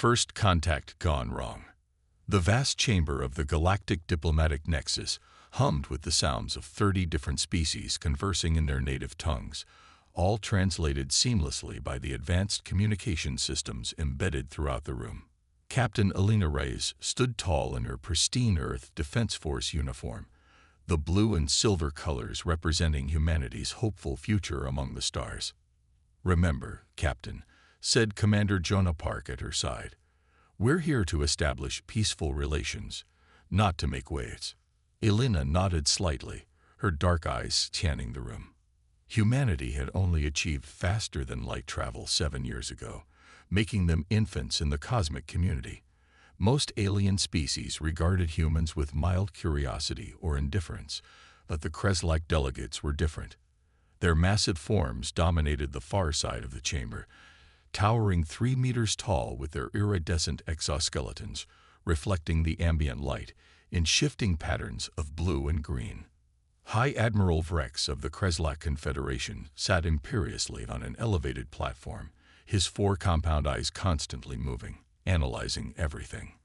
First contact gone wrong. The vast chamber of the galactic diplomatic nexus hummed with the sounds of 30 different species conversing in their native tongues, all translated seamlessly by the advanced communication systems embedded throughout the room. Captain Alina Reyes stood tall in her pristine Earth Defense Force uniform, the blue and silver colors representing humanity's hopeful future among the stars. "Remember, Captain," said Commander Jonah Park at her side, "we're here to establish peaceful relations, not to make waves." Elena nodded slightly, her dark eyes scanning the room. Humanity had only achieved faster-than-light travel 7 years ago, making them infants in the cosmic community. Most alien species regarded humans with mild curiosity or indifference, but the Kreslak delegates were different. Their massive forms dominated the far side of the chamber, towering 3 meters tall with their iridescent exoskeletons, reflecting the ambient light in shifting patterns of blue and green. High Admiral Vrex of the Kreslak Confederation sat imperiously on an elevated platform, his 4 compound eyes constantly moving, analyzing everything.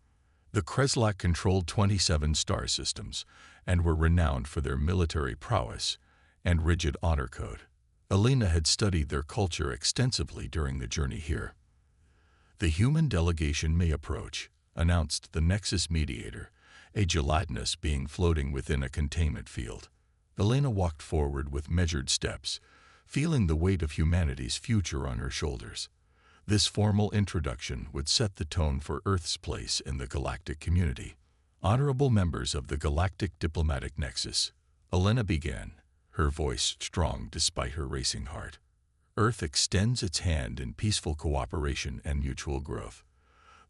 The Kreslak controlled 27 star systems and were renowned for their military prowess and rigid honor code. Elena had studied their culture extensively during the journey here. "The human delegation may approach," announced the Nexus mediator, a gelatinous being floating within a containment field. Elena walked forward with measured steps, feeling the weight of humanity's future on her shoulders. This formal introduction would set the tone for Earth's place in the galactic community. "Honorable members of the Galactic Diplomatic Nexus," Elena began, her voice strong despite her racing heart. "Earth extends its hand in peaceful cooperation and mutual growth.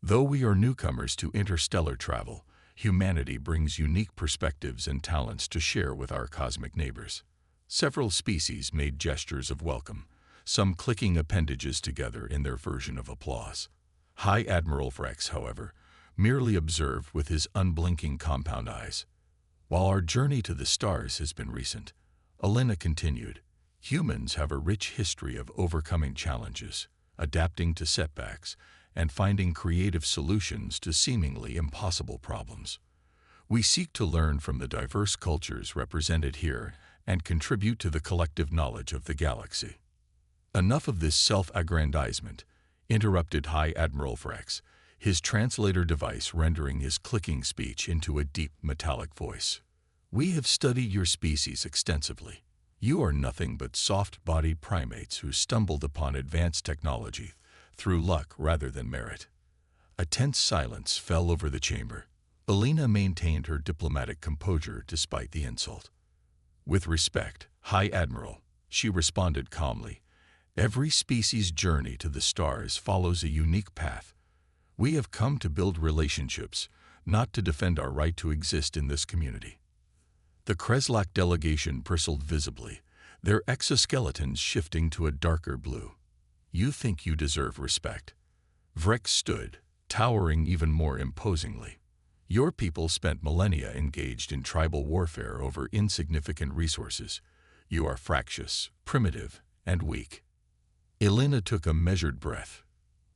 Though we are newcomers to interstellar travel, humanity brings unique perspectives and talents to share with our cosmic neighbors." Several species made gestures of welcome, some clicking appendages together in their version of applause. High Admiral Vrex, however, merely observed with his unblinking compound eyes. "While our journey to the stars has been recent," Elena continued, "humans have a rich history of overcoming challenges, adapting to setbacks, and finding creative solutions to seemingly impossible problems. We seek to learn from the diverse cultures represented here and contribute to the collective knowledge of the galaxy." "Enough of this self-aggrandizement," interrupted High Admiral Vrex, his translator device rendering his clicking speech into a deep metallic voice. "We have studied your species extensively. You are nothing but soft-bodied primates who stumbled upon advanced technology through luck rather than merit." A tense silence fell over the chamber. Elena maintained her diplomatic composure despite the insult. "With respect, High Admiral," she responded calmly, "every species' journey to the stars follows a unique path. We have come to build relationships, not to defend our right to exist in this community." The Kreslak delegation bristled visibly, their exoskeletons shifting to a darker blue. "You think you deserve respect." Vrex stood, towering even more imposingly. "Your people spent millennia engaged in tribal warfare over insignificant resources. You are fractious, primitive, and weak." Elena took a measured breath.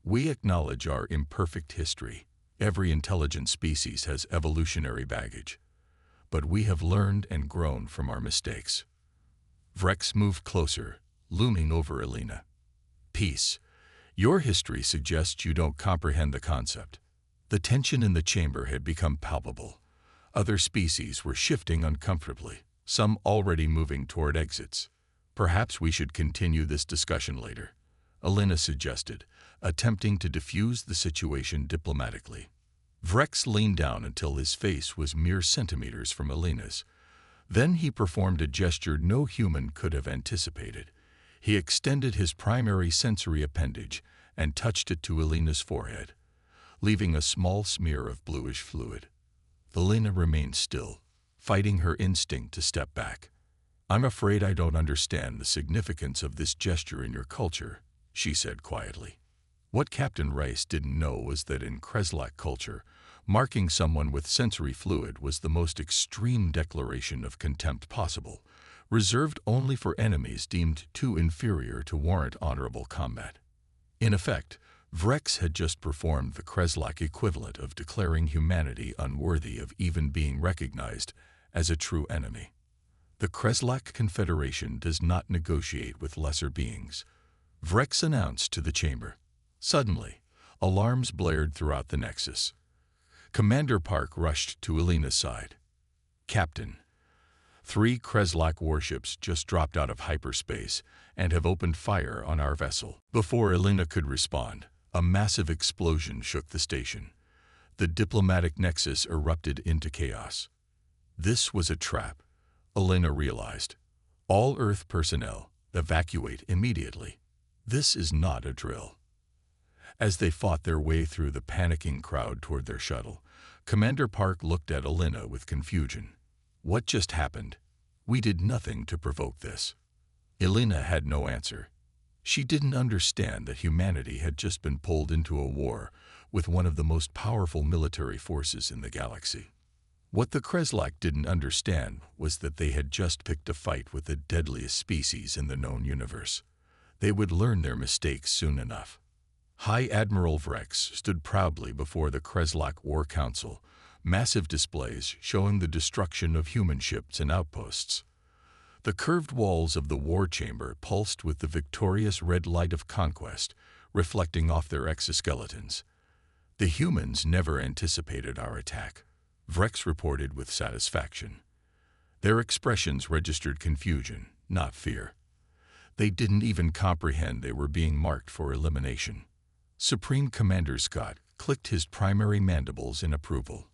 "We acknowledge our imperfect history. Every intelligent species has evolutionary baggage. But we have learned and grown from our mistakes." Vrex moved closer, looming over Elena. "Peace. Your history suggests you don't comprehend the concept." The tension in the chamber had become palpable. Other species were shifting uncomfortably, some already moving toward exits. "Perhaps we should continue this discussion later," Elena suggested, attempting to diffuse the situation diplomatically. Vrex leaned down until his face was mere centimeters from Elena's. Then he performed a gesture no human could have anticipated. He extended his primary sensory appendage and touched it to Elena's forehead, leaving a small smear of bluish fluid. Elena remained still, fighting her instinct to step back. "I'm afraid I don't understand the significance of this gesture in your culture," she said quietly. What Captain Rice didn't know was that in Kreslak culture, marking someone with sensory fluid was the most extreme declaration of contempt possible, reserved only for enemies deemed too inferior to warrant honorable combat. In effect, Vrex had just performed the Kreslak equivalent of declaring humanity unworthy of even being recognized as a true enemy. The Kreslak Confederation does not negotiate with lesser beings, Vrex announced to the chamber. Suddenly, alarms blared throughout the Nexus. Commander Park rushed to Elena's side. "Captain, 3 Kreslak warships just dropped out of hyperspace and have opened fire on our vessel." Before Elena could respond, a massive explosion shook the station. The diplomatic nexus erupted into chaos. This was a trap, Elena realized. "All Earth personnel, evacuate immediately. This is not a drill." As they fought their way through the panicking crowd toward their shuttle, Commander Park looked at Elena with confusion. "What just happened? We did nothing to provoke this." Elena had no answer. She didn't understand that humanity had just been pulled into a war with one of the most powerful military forces in the galaxy. What the Kreslak didn't understand was that they had just picked a fight with the deadliest species in the known universe. They would learn their mistakes soon enough. High Admiral Vrex stood proudly before the Kreslak War Council, massive displays showing the destruction of human ships and outposts. The curved walls of the war chamber pulsed with the victorious red light of conquest, reflecting off their exoskeletons. "The humans never anticipated our attack," Vrex reported with satisfaction. Their expressions registered confusion, not fear. They didn't even comprehend they were being marked for elimination. Supreme Commander Scott clicked his primary mandibles in approval.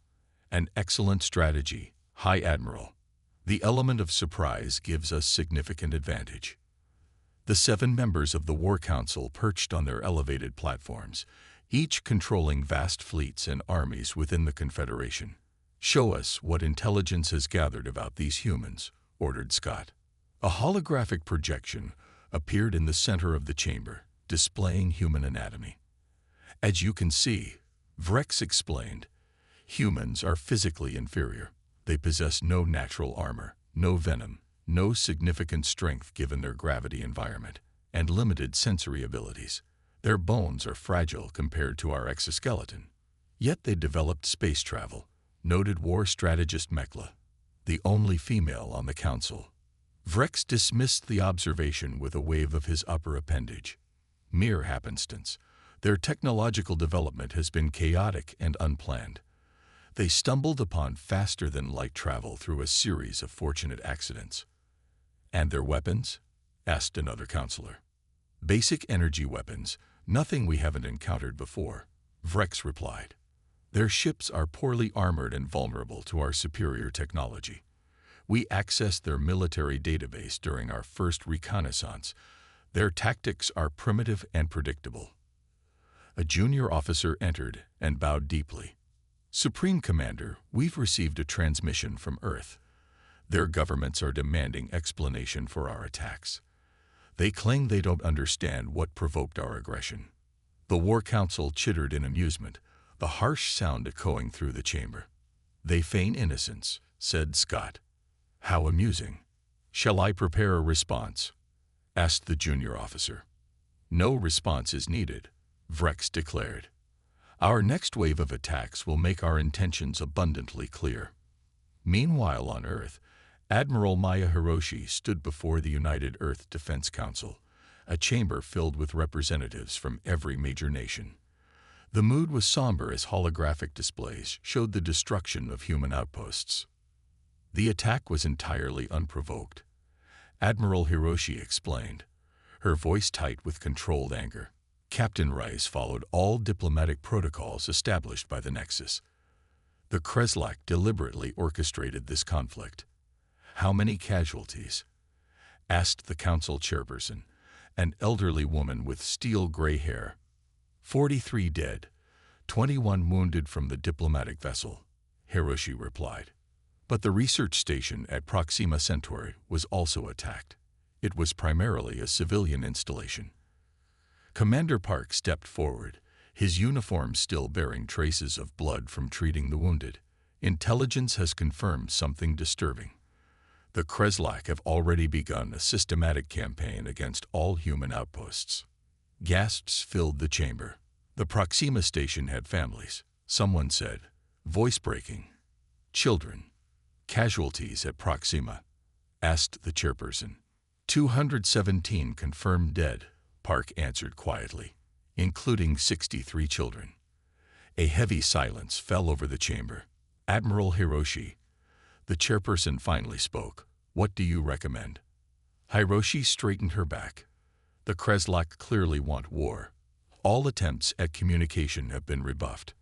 "An excellent strategy, High Admiral. The element of surprise gives us significant advantage." The 7 members of the War Council perched on their elevated platforms, each controlling vast fleets and armies within the Confederation. "Show us what intelligence has gathered about these humans," ordered Scott. A holographic projection appeared in the center of the chamber, displaying human anatomy. "As you can see," Vrex explained, "humans are physically inferior. They possess no natural armor, no venom, no significant strength given their gravity environment, and limited sensory abilities. Their bones are fragile compared to our exoskeleton. Yet they developed space travel," noted war strategist Mekla, the only female on the council. Vrex dismissed the observation with a wave of his upper appendage. "Mere happenstance. Their technological development has been chaotic and unplanned. They stumbled upon faster-than-light travel through a series of fortunate accidents." "And their weapons?" asked another counselor. "Basic energy weapons, nothing we haven't encountered before," Vrex replied. "Their ships are poorly armored and vulnerable to our superior technology. We accessed their military database during our first reconnaissance. Their tactics are primitive and predictable." A junior officer entered and bowed deeply. "Supreme Commander, we've received a transmission from Earth. Their governments are demanding explanation for our attacks. They claim they don't understand what provoked our aggression." The War Council chittered in amusement, the harsh sound echoing through the chamber. "They feign innocence," said Scott. "How amusing. Shall I prepare a response?" asked the junior officer. "No response is needed," Vrex declared. "Our next wave of attacks will make our intentions abundantly clear." Meanwhile on Earth, Admiral Maya Hiroshi stood before the United Earth Defense Council, a chamber filled with representatives from every major nation. The mood was somber as holographic displays showed the destruction of human outposts. The attack was entirely unprovoked, Admiral Hiroshi explained, her voice tight with controlled anger. Captain Rice followed all diplomatic protocols established by the Nexus. The Kreslak deliberately orchestrated this conflict. "How many casualties?" asked the council chairperson, an elderly woman with steel-gray hair. 43 dead, 21 wounded from the diplomatic vessel," Hiroshi replied. "But the research station at Proxima Centauri was also attacked. It was primarily a civilian installation." Commander Park stepped forward, his uniform still bearing traces of blood from treating the wounded. "Intelligence has confirmed something disturbing. The Kreslak have already begun a systematic campaign against all human outposts." Gasps filled the chamber. The Proxima station had families, someone said. Voice breaking. Children. Casualties at Proxima? Asked the chairperson. 217 confirmed dead, Park answered quietly, including 63 children. A heavy silence fell over the chamber. Admiral Hiroshi. The chairperson finally spoke. What do you recommend? Hiroshi straightened her back. The Kreslak clearly want war. All attempts at communication have been rebuffed.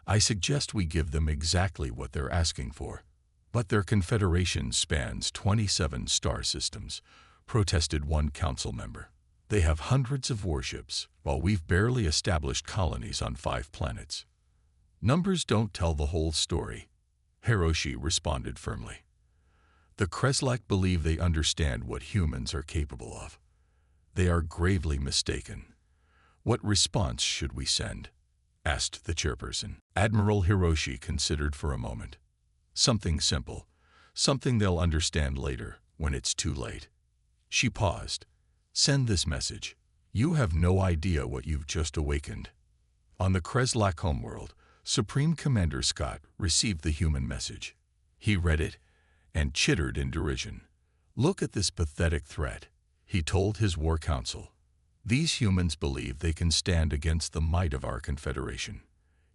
I suggest we give them exactly what they're asking for. But their confederation spans 27 star systems, protested one council member. They have hundreds of warships, while we've barely established colonies on 5 planets. Numbers don't tell the whole story, Hiroshi responded firmly. The Kreslak believe they understand what humans are capable of. They are gravely mistaken. What response should we send? Asked the chairperson. Admiral Hiroshi considered for a moment. Something simple, something they'll understand later, when it's too late. She paused. Send this message. You have no idea what you've just awakened. On the Kreslak homeworld, Supreme Commander Scott received the human message. He read it and chittered in derision. Look at this pathetic threat, he told his war council. These humans believe they can stand against the might of our confederation.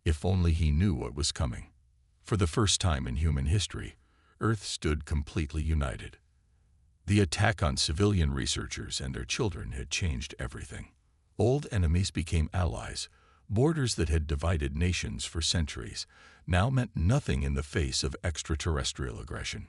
If only he knew what was coming. For the first time in human history, Earth stood completely united. The attack on civilian researchers and their children had changed everything. Old enemies became allies. Borders that had divided nations for centuries now meant nothing in the face of extraterrestrial aggression.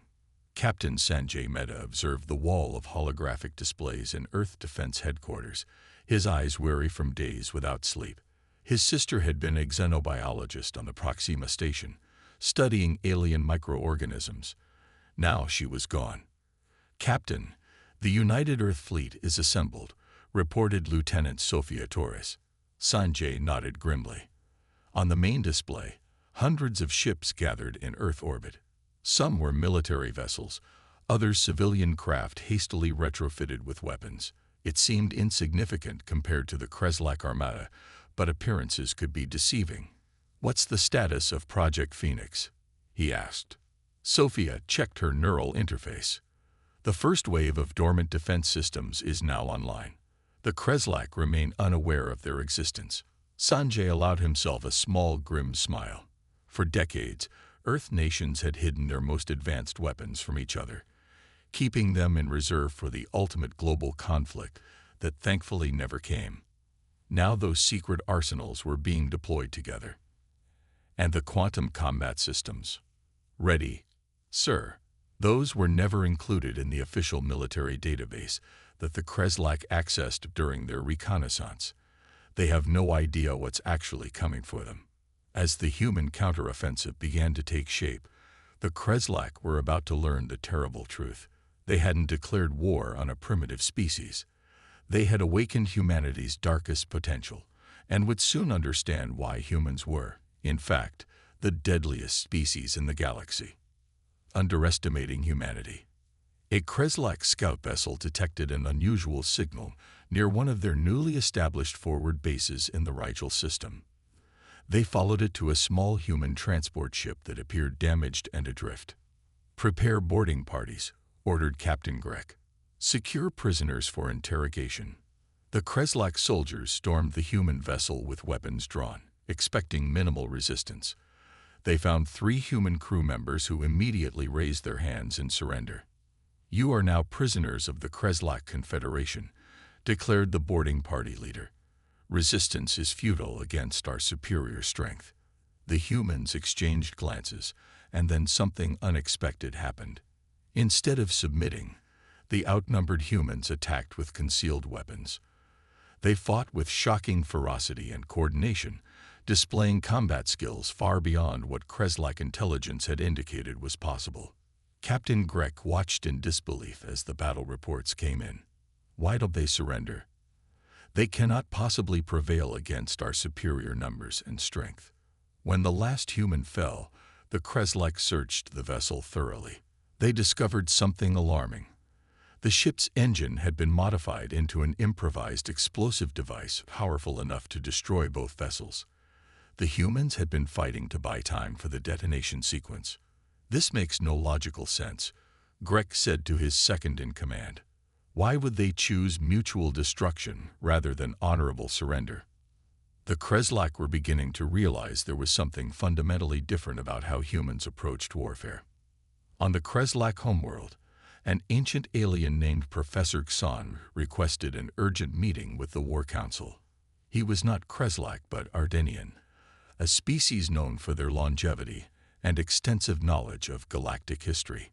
Captain Sanjay Mehta observed the wall of holographic displays in Earth Defense Headquarters, his eyes weary from days without sleep. His sister had been a xenobiologist on the Proxima station, studying alien microorganisms. Now she was gone. Captain, the United Earth Fleet is assembled, reported Lieutenant Sophia Torres. Sanjay nodded grimly. On the main display, hundreds of ships gathered in Earth orbit. Some were military vessels, others civilian craft hastily retrofitted with weapons. It seemed insignificant compared to the Kreslak Armada, but appearances could be deceiving. What's the status of Project Phoenix? He asked. Sophia checked her neural interface. The first wave of dormant defense systems is now online. The Kreslak remain unaware of their existence. Sanjay allowed himself a small, grim smile. For decades, Earth nations had hidden their most advanced weapons from each other, keeping them in reserve for the ultimate global conflict that thankfully never came. Now those secret arsenals were being deployed together. And the quantum combat systems. Ready, sir. Those were never included in the official military database that the Kreslak accessed during their reconnaissance. They have no idea what's actually coming for them. As the human counteroffensive began to take shape, the Kreslak were about to learn the terrible truth. They hadn't declared war on a primitive species. They had awakened humanity's darkest potential, and would soon understand why humans were, in fact, the deadliest species in the galaxy. Underestimating humanity. A Kreslak scout vessel detected an unusual signal near one of their newly established forward bases in the Rigel system. They followed it to a small human transport ship that appeared damaged and adrift. Prepare boarding parties, ordered Captain Grek. Secure prisoners for interrogation. The Kreslak soldiers stormed the human vessel with weapons drawn, expecting minimal resistance. They found 3 human crew members who immediately raised their hands in surrender. You are now prisoners of the Kreslak Confederation, declared the boarding party leader. Resistance is futile against our superior strength. The humans exchanged glances, and then something unexpected happened. Instead of submitting, the outnumbered humans attacked with concealed weapons. They fought with shocking ferocity and coordination, displaying combat skills far beyond what Kreslak intelligence had indicated was possible. Captain Grek watched in disbelief as the battle reports came in. Why don't they surrender? They cannot possibly prevail against our superior numbers and strength. When the last human fell, the Kreslak searched the vessel thoroughly. They discovered something alarming. The ship's engine had been modified into an improvised explosive device powerful enough to destroy both vessels. The humans had been fighting to buy time for the detonation sequence. "This makes no logical sense," Greg said to his second-in-command. "Why would they choose mutual destruction rather than honorable surrender?" The Kreslak were beginning to realize there was something fundamentally different about how humans approached warfare. On the Kreslak homeworld, an ancient alien named Professor Xon requested an urgent meeting with the War Council. He was not Kreslak but Ardenian, a species known for their longevity and extensive knowledge of galactic history.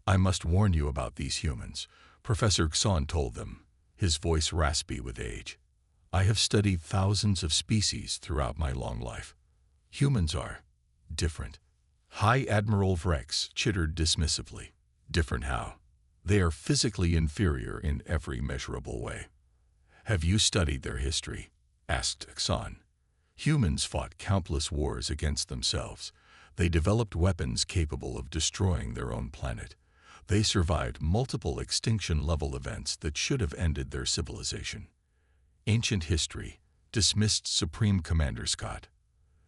"I must warn you about these humans," Professor Xon told them, his voice raspy with age. "I have studied thousands of species throughout my long life. Humans are different." High Admiral Vrex chittered dismissively. "Different how? They are physically inferior in every measurable way." "Have you studied their history?" asked Xon. "Humans fought countless wars against themselves. They developed weapons capable of destroying their own planet. They survived multiple extinction-level events that should have ended their civilization." "Ancient history," dismissed Supreme Commander Scott.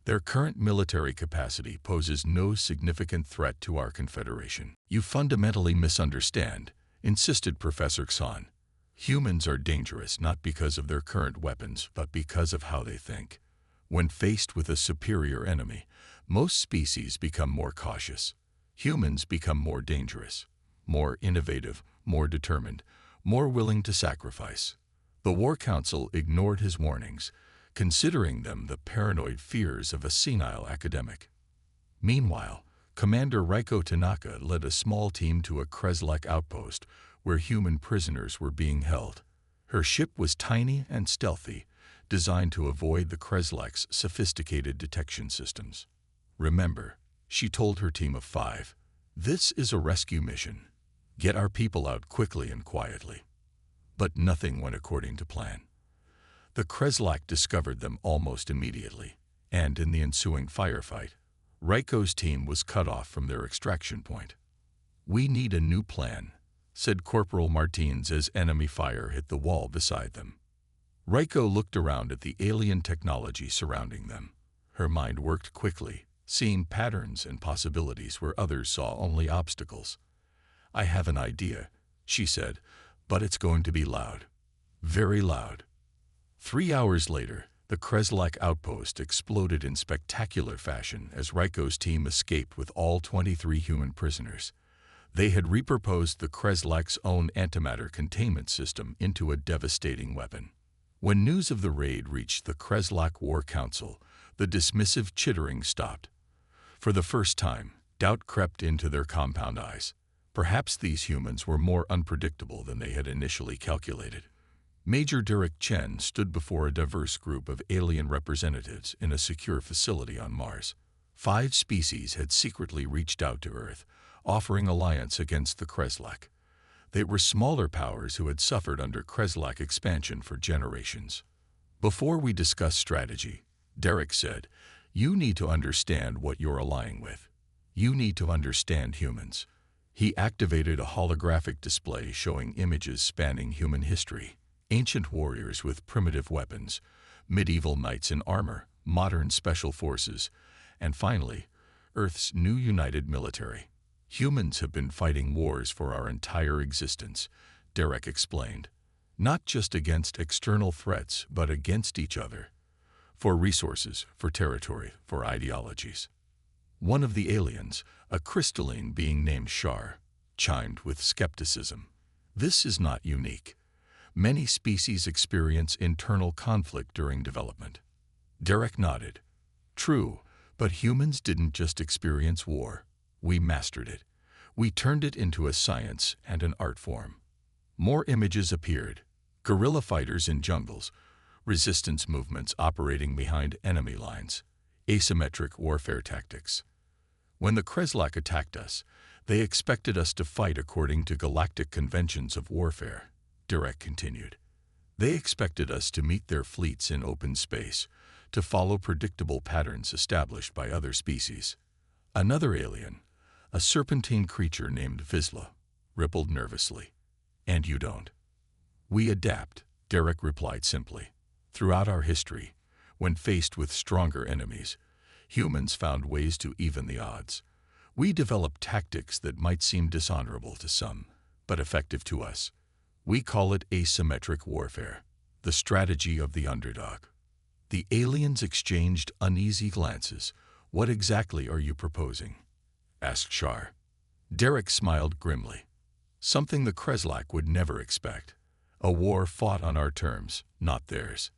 "Their current military capacity poses no significant threat to our Confederation." "You fundamentally misunderstand," insisted Professor Xon. "Humans are dangerous not because of their current weapons, but because of how they think. When faced with a superior enemy, most species become more cautious. Humans become more dangerous, more innovative, more determined, more willing to sacrifice." The War Council ignored his warnings, considering them the paranoid fears of a senile academic. Meanwhile, Commander Raiko Tanaka led a small team to a Kreslak outpost where human prisoners were being held. Her ship was tiny and stealthy, designed to avoid the Kreslak's sophisticated detection systems. "Remember," she told her team of 5, "this is a rescue mission. Get our people out quickly and quietly." But nothing went according to plan. The Kreslak discovered them almost immediately, and in the ensuing firefight, Raiko's team was cut off from their extraction point. "We need a new plan," said Corporal Martins as enemy fire hit the wall beside them. Raiko looked around at the alien technology surrounding them. Her mind worked quickly, seeing patterns and possibilities where others saw only obstacles. "I have an idea," she said, "but it's going to be loud. Very loud." 3 hours later, the Kreslak outpost exploded in spectacular fashion as Raiko's team escaped with all 23 human prisoners. They had repurposed the Kreslak's own antimatter containment system into a devastating weapon. When news of the raid reached the Kreslak War Council, the dismissive chittering stopped. For the first time, doubt crept into their compound eyes. Perhaps these humans were more unpredictable than they had initially calculated. Major Derek Chen stood before a diverse group of alien representatives in a secure facility on Mars. 5 species had secretly reached out to Earth, offering alliance against the Kreslak. They were smaller powers who had suffered under Kreslak expansion for generations. "Before we discuss strategy," Derek said, "you need to understand what you're allying with. You need to understand humans." He activated a holographic display showing images spanning human history. Ancient warriors with primitive weapons, medieval knights in armor, modern special forces, and finally, Earth's new united military. "Humans have been fighting wars for our entire existence," Derek explained. "Not just against external threats, but against each other. For resources, for territory, for ideologies." One of the aliens, a crystalline being named Shar, chimed with skepticism. "This is not unique. Many species experience internal conflict during development." Derek nodded. "True, but humans didn't just experience war. We mastered it. We turned it into a science and an art form." More images appeared. Guerrilla fighters in jungles, resistance movements operating behind enemy lines, asymmetric warfare tactics. "When the Kreslak attacked us, they expected us to fight according to galactic conventions of warfare," Derek continued. "They expected us to meet their fleets in open space, to follow predictable patterns established by other species." Another alien, a serpentine creature named Vizsla, rippled nervously. And you don't. We adapt, Derek replied simply. Throughout our history, when faced with stronger enemies, humans found ways to even the odds. We developed tactics that might seem dishonorable to some, but effective to us. We call it asymmetric warfare, the strategy of the underdog. The aliens exchanged uneasy glances. What exactly are you proposing? Asked Shar. Derek smiled grimly. Something the Kreslak would never expect. A war fought on our terms, not theirs.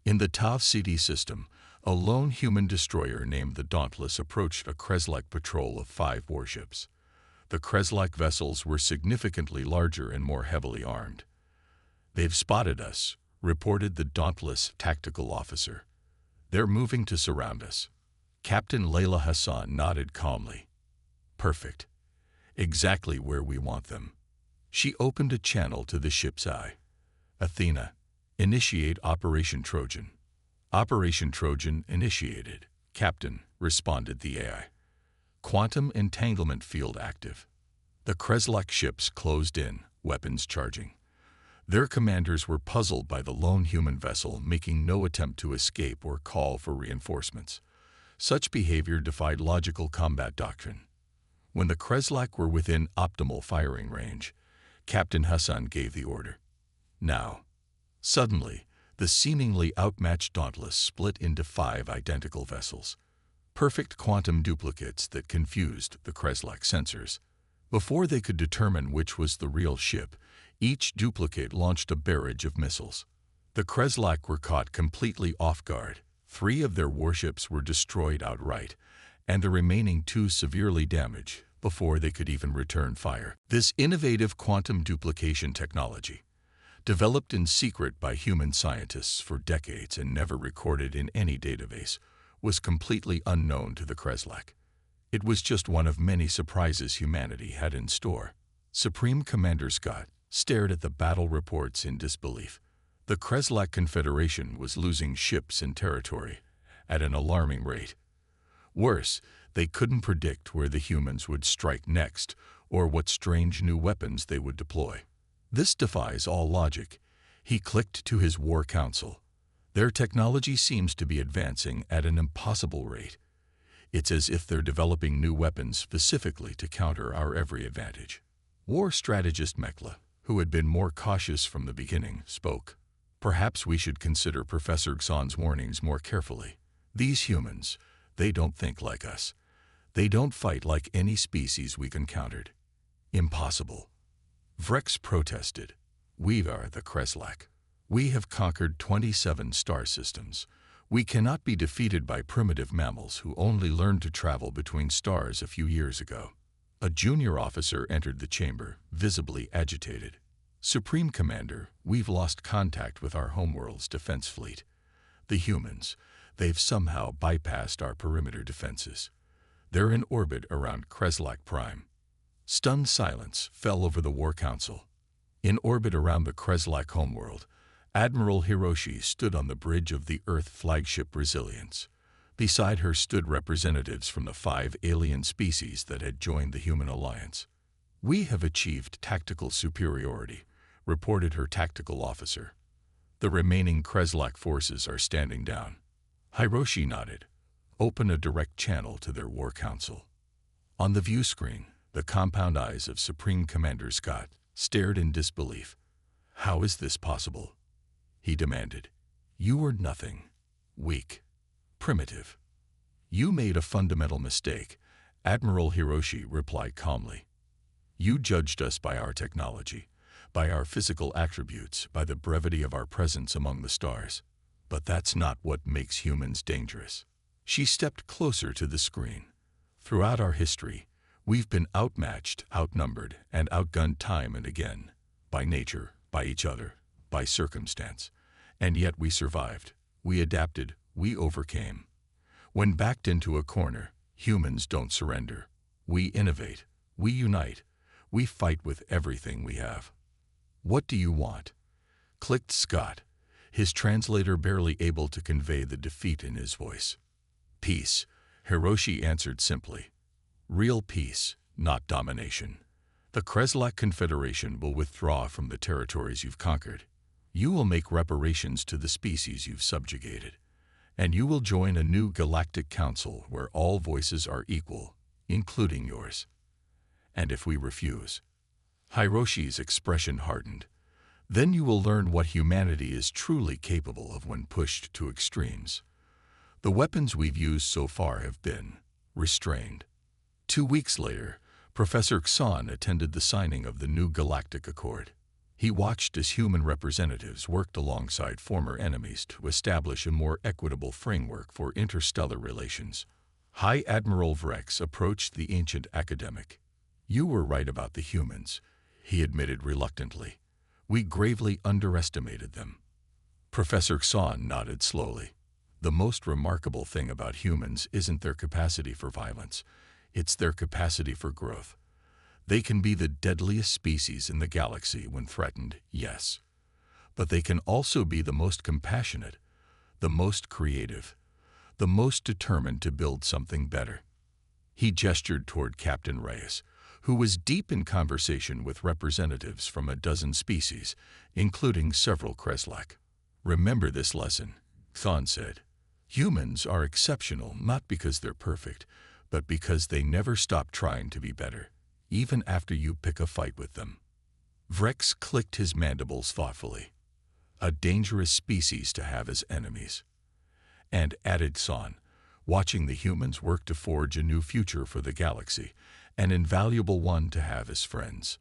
In the Tav City system, a lone human destroyer named the Dauntless approached a Kreslak patrol of 5 warships. The Kreslak vessels were significantly larger and more heavily armed. They've spotted us, reported the Dauntless tactical officer. They're moving to surround us. Captain Layla Hassan nodded calmly. Perfect. Exactly where we want them. She opened a channel to the ship's eye. Athena, initiate Operation Trojan. Operation Trojan initiated. Captain, responded the AI. Quantum entanglement field active. The Kreslak ships closed in, weapons charging. Their commanders were puzzled by the lone human vessel making no attempt to escape or call for reinforcements. Such behavior defied logical combat doctrine. When the Kreslak were within optimal firing range, Captain Hassan gave the order. Now. Suddenly, the seemingly outmatched Dauntless split into 5 identical vessels. Perfect quantum duplicates that confused the Kreslak sensors. Before they could determine which was the real ship, each duplicate launched a barrage of missiles. The Kreslak were caught completely off guard. 3 of their warships were destroyed outright, and the remaining 2 severely damaged before they could even return fire. This innovative quantum duplication technology, developed in secret by human scientists for decades and never recorded in any database, was completely unknown to the Kreslak. It was just one of many surprises humanity had in store. Supreme Commander Scott stared at the battle reports in disbelief. The Kreslak Confederation was losing ships and territory at an alarming rate. Worse, they couldn't predict where the humans would strike next or what strange new weapons they would deploy. This defies all logic. He clicked to his war council. Their technology seems to be advancing at an impossible rate. It's as if they're developing new weapons specifically to counter our every advantage. War strategist Mekla, who had been more cautious from the beginning, spoke. Perhaps we should consider Professor Xon's warnings more carefully. These humans, they don't think like us. They don't fight like any species we've encountered. Impossible. Vrex protested. We are the Kreslak. We have conquered 27 star systems. We cannot be defeated by primitive mammals who only learned to travel between stars a few years ago. A junior officer entered the chamber, visibly agitated. Supreme Commander, we've lost contact with our homeworld's defense fleet. The humans, they've somehow bypassed our perimeter defenses. They're in orbit around Kreslak Prime. Stunned silence fell over the War Council. In orbit around the Kreslak homeworld, Admiral Hiroshi stood on the bridge of the Earth flagship Resilience. Beside her stood representatives from the 5 alien species that had joined the human alliance. We have achieved tactical superiority, reported her tactical officer. The remaining Kreslak forces are standing down. Hiroshi nodded. Open a direct channel to their war council. On the view screen, the compound eyes of Supreme Commander Scott stared in disbelief. How is this possible? He demanded. You were nothing. Weak. Primitive. You made a fundamental mistake, Admiral Hiroshi replied calmly. You judged us by our technology, by our physical attributes, by the brevity of our presence among the stars. But that's not what makes humans dangerous. She stepped closer to the screen. Throughout our history, we've been outmatched, outnumbered, and outgunned time and again, by nature, by each other, by circumstance. And yet we survived. We adapted. We overcame. When backed into a corner, humans don't surrender. We innovate. We unite. We fight with everything we have. What do you want? Clicked Scott, his translator barely able to convey the defeat in his voice. Peace, Hiroshi answered simply. Real peace, not domination. The Kreslak Confederation will withdraw from the territories you've conquered. You will make reparations to the species you've subjugated. And you will join a new galactic council where all voices are equal, including yours. And if we refuse? Hiroshi's expression hardened. Then you will learn what humanity is truly capable of when pushed to extremes. The weapons we've used so far have been restrained. 2 weeks later, Professor Xan attended the signing of the new Galactic Accord. He watched as human representatives worked alongside former enemies to establish a more equitable framework for interstellar relations. High Admiral Vrex approached the ancient academic. "You were right about the humans," he admitted reluctantly. "We gravely underestimated them." Professor Xan nodded slowly. "The most remarkable thing about humans isn't their capacity for violence. It's their capacity for growth. They can be the deadliest species in the galaxy when threatened, yes. But they can also be the most compassionate, the most creative, the most determined to build something better." He gestured toward Captain Reyes, who was deep in conversation with representatives from a dozen species, including several Kreslak. "Remember this lesson," Xan said. "Humans are exceptional not because they're perfect, but because they never stop trying to be better, even after you pick a fight with them." Vrex clicked his mandibles thoughtfully. "A dangerous species to have as enemies." And added Xan, "Watching the humans work to forge a new future for the galaxy, an invaluable one to have as friends."